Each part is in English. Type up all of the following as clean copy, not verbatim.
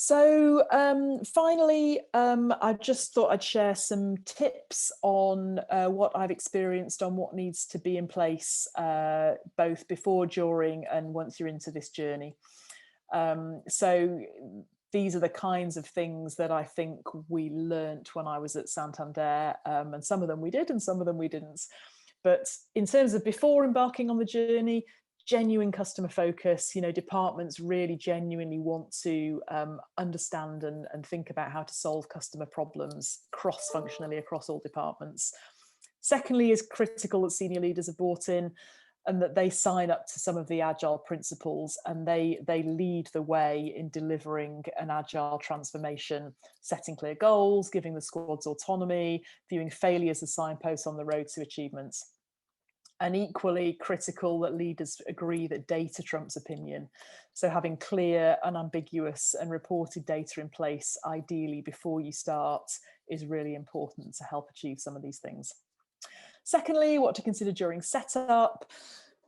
So finally, I just thought I'd share some tips on what I've experienced on what needs to be in place, both before, during, and once you're into this journey. So these are the kinds of things that I think we learnt when I was at Santander, and some of them we did and some of them we didn't. But in terms of before embarking on the journey, genuine customer focus, departments really genuinely want to understand and think about how to solve customer problems cross-functionally across all departments. Secondly, is critical that senior leaders are bought in and that they sign up to some of the agile principles and they lead the way in delivering an agile transformation, setting clear goals, giving the squads autonomy, viewing failures as signposts on the road to achievements. And equally critical that leaders agree that data trumps opinion. So having clear, unambiguous and reported data in place, ideally before you start, is really important to help achieve some of these things. Secondly, what to consider during setup.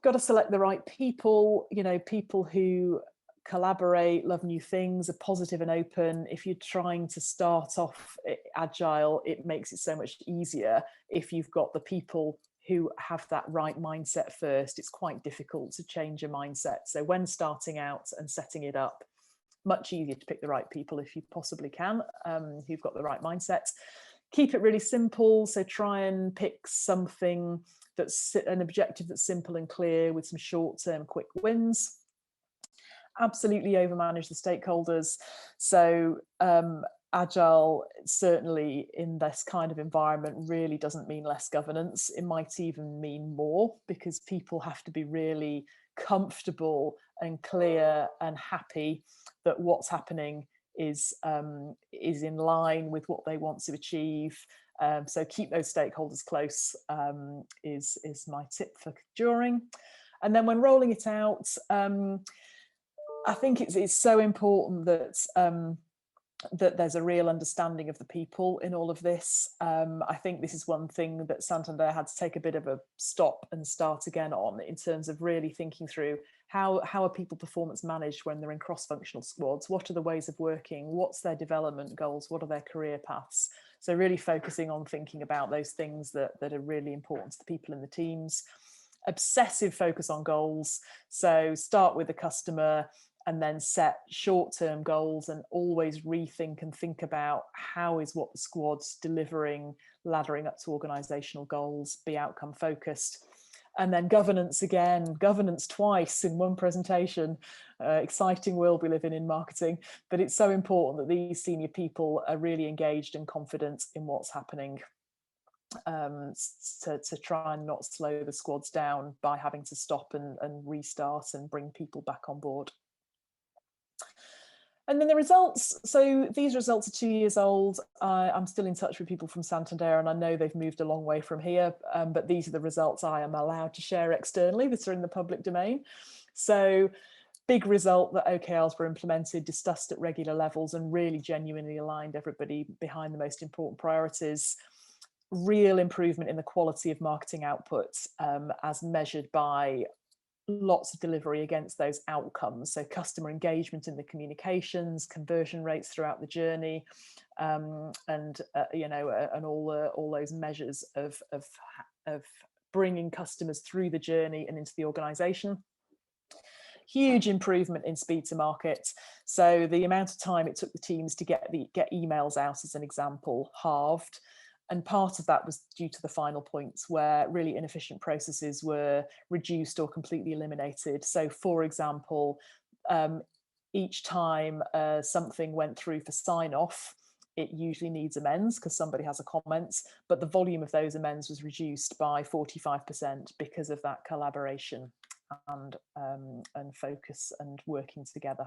Got to select the right people, people who collaborate, love new things, are positive and open. If you're trying to start off agile, it makes it so much easier if you've got the people who have that right mindset first. It's quite difficult to change a mindset. So when starting out and setting it up, much easier to pick the right people if you possibly can, who've got the right mindset. Keep it really simple. So try and pick something that's an objective that's simple and clear with some short-term quick wins. Absolutely overmanage the stakeholders. So agile, certainly in this kind of environment, really doesn't mean less governance. It might even mean more, because people have to be really comfortable and clear and happy that what's happening is in line with what they want to achieve. So keep those stakeholders close is my tip for during. And then when rolling it out, I think it's so important that that there's a real understanding of the people in all of this. I think this is one thing that Santander had to take a bit of a stop and start again on, in terms of really thinking through how are people performance managed when they're in cross-functional squads? What are the ways of working? What's their development goals? What are their career paths? So really focusing on thinking about those things that are really important to the people in the teams. Obsessive focus on goals. So start with the customer and then set short-term goals and always rethink and think about how is what the squad's delivering, laddering up to organisational goals, be outcome focused. And then governance again, governance twice in one presentation. Exciting world we live in marketing, but it's so important that these senior people are really engaged and confident in what's happening, to try and not slow the squads down by having to stop and restart and bring people back on board. And then the results. So these results are 2 years old. I'm still in touch with people from Santander, and I know they've moved a long way from here, but these are the results I am allowed to share externally that are in the public domain. So big result that OKRs were implemented, discussed at regular levels, and really genuinely aligned everybody behind the most important priorities. Real improvement in the quality of marketing outputs, as measured by lots of delivery against those outcomes. So customer engagement in the communications, conversion rates throughout the journey, and all those measures of bringing customers through the journey and into the organisation. Huge improvement in speed to market. So the amount of time it took the teams to get emails out, as an example, halved. And part of that was due to the final points, where really inefficient processes were reduced or completely eliminated. So, for example, each time something went through for sign-off, it usually needs amends because somebody has a comment, but the volume of those amends was reduced by 45% because of that collaboration and focus and working together.